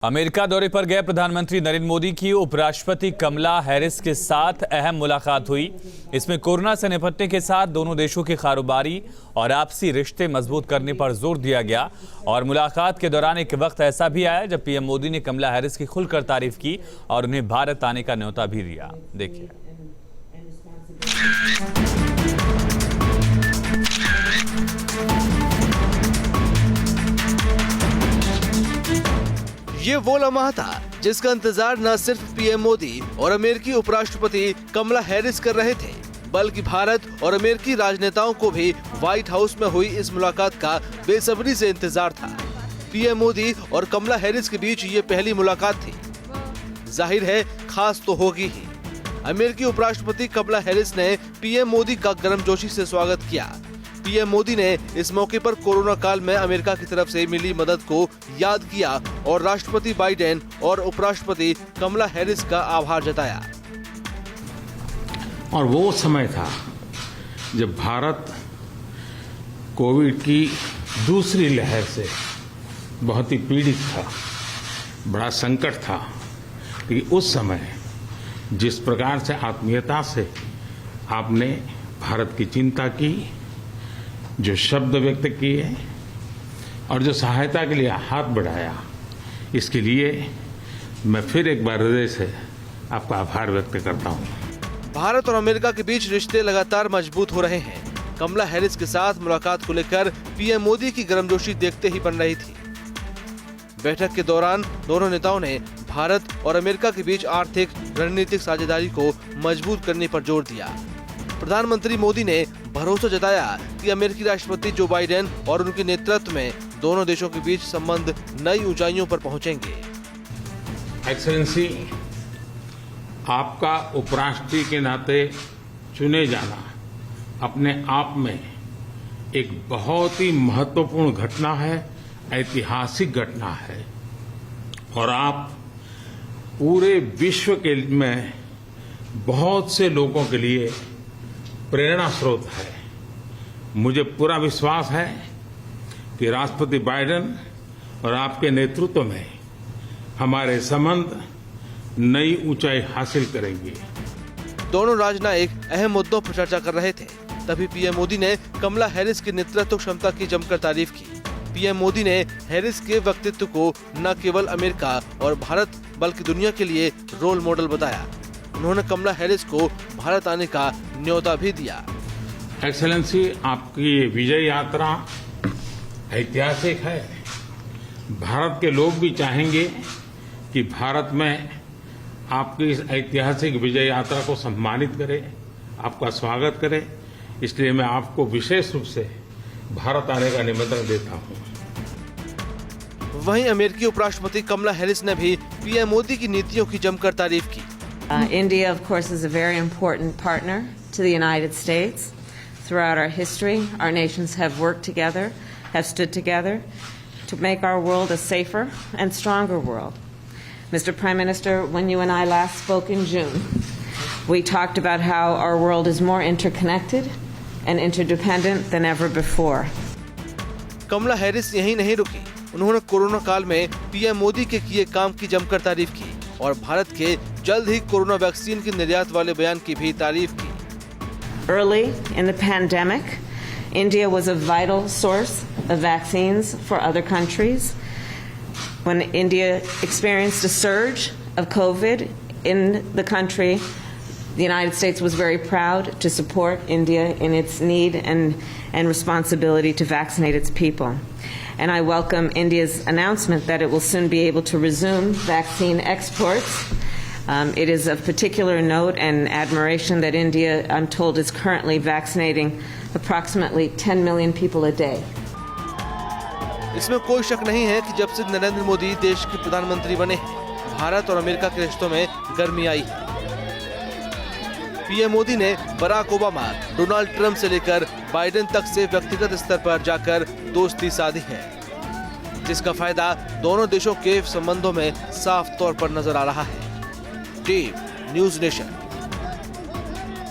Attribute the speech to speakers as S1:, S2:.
S1: America दौरे पर गए प्रधानमंत्री नरेंद्र मोदी की उपराष्ट्रपति कमला हैरिस के साथ अहम मुलाकात हुई। इसमें कोरोना से निपटने के साथ दोनों देशों के कारोबारी और आपसी रिश्ते मजबूत करने पर जोर दिया गया। और मुलाकात के दौरान एक वक्त ऐसा भी आया जब पीएम मोदी ने कमला हैरिस की खुलकर तारीफ की और उन्हें भारत आने का न्योता भी दिया। देखिए।
S2: ये वो लम्हा था जिसका इंतजार न सिर्फ पीएम मोदी और अमेरिकी उपराष्ट्रपति कमला हैरिस कर रहे थे, बल्कि भारत और अमेरिकी राजनेताओं को भी व्हाइट हाउस में हुई इस मुलाकात का बेसब्री से इंतजार था। पीएम मोदी और कमला हैरिस के बीच ये पहली मुलाकात थी। जाहिर है खास तो होगी ही। अमेरिकी उपराष्ट्रपति कमला हैरिस ने पीएम मोदी का गर्मजोशी से स्वागत किया। पीएम मोदी ने इस मौके पर कोरोना काल में अमेरिका की तरफ से मिली मदद को याद किया और राष्ट्रपति बाइडेन और उपराष्ट्रपति कमला हैरिस का आभार जताया।
S3: और वो समय था जब भारत कोविड की दूसरी लहर से बहुत ही पीड़ित था, बड़ा संकट था। कि उस समय जिस प्रकार से आत्मीयता से आपने भारत की चिंता की, जो शब्द व्यक्त किए और जो सहायता के लिए हाथ बढ़ाया, इसके लिए मैं फिर एक बार हृदय से आपका आभार व्यक्त करता हूं।
S2: भारत और अमेरिका के बीच रिश्ते लगातार मजबूत हो रहे हैं। कमला हैरिस के साथ मुलाकात को लेकर पीएम मोदी की गर्मजोशी देखते ही बन रही थी। बैठक के दौरान दोनों नेताओं ने भारत और अमेरिका के बीच आर्थिक रणनीतिक साझेदारी को मजबूत करने पर जोर दिया। प्रधानमंत्री मोदी ने भरोसा जताया कि अमेरिकी राष्ट्रपति जो बाइडेन और उनके नेतृत्व में दोनों देशों के बीच संबंध नई ऊंचाइयों पर पहुंचेंगे।
S3: एक्सेलेंसी, आपका उपराष्ट्रपति के नाते चुने जाना अपने आप में एक बहुत ही महत्वपूर्ण घटना है, ऐतिहासिक घटना है। और आप पूरे विश्व के में बहुत से लोगों के लिए प्रेरणा स्रोत है। मुझे पूरा विश्वास है कि राष्ट्रपति बाइडेन और आपके नेतृत्व में हमारे संबंध नई ऊंचाई हासिल करेंगे।
S2: दोनों राजनयिक अहम मुद्दों पर चर्चा कर रहे थे। तभी पीएम मोदी ने कमला हैरिस की नेतृत्व क्षमता की जमकर तारीफ की। पीएम मोदी ने हैरिस के व्यक्तित्व को न केवल अमेरिका और भारत बल्कि दुनिया के लिए रोल मॉडल बताया। उन्होंने कमला हैरिस को भारत आने का न्योता भी दिया।
S3: एक्सेलेंसी, आपकी ये विजय यात्रा ऐतिहासिक है। भारत के लोग भी चाहेंगे कि भारत में आपकी इस ऐतिहासिक विजय यात्रा को सम्मानित करे, आपका स्वागत करे। इसलिए मैं आपको विशेष रूप से भारत आने का निमंत्रण देता हूं।
S2: वहीं अमेरिकी उपराष्ट्रपति कमला हैरिस ने भी पीएम मोदी की नीतियों की जमकर तारीफ की।
S4: India, of course, is a very important partner to the United States. Throughout our history, our nations have worked together, have stood together to make our world a safer and stronger world. Mr. Prime Minister, when you and I last spoke in June, we talked about how our world is more interconnected and interdependent than ever before.
S2: Kamala Harris यहीं नहीं रुकी। उन्होंने corona काल में PM Modi के किए काम की जमकर तारीफ की और भारत के जल्द ही कोरोना वैक्सीन के निर्यात वाले बयान की भी तारीफ की।
S4: Early in the pandemic, India was a vital source of vaccines for other countries. When India experienced a surge of COVID in the country, the United States was very proud to support India in its need and responsibility to vaccinate its people. And I welcome India's announcement that it will soon be able to resume vaccine exports. It is of particular note and admiration that India, I'm told, is currently vaccinating approximately 10 million people a day.
S2: इसमें कोई शक नहीं है कि जब से नरेंद्र मोदी देश के प्रधानमंत्री बने हैं, भारत और अमेरिका के रिश्तों में गर्मी आई है। पीएम मोदी ने बराक ओबामा, डोनाल्ड ट्रंप से लेकर बाइडेन तक से व्यक्तिगत स्तर पर जाकर दोस्ती साधी है, जिसका फायदा दोनों देशों के संबंधों में साफ तौर पर नजर आ रहा है। Team news nation.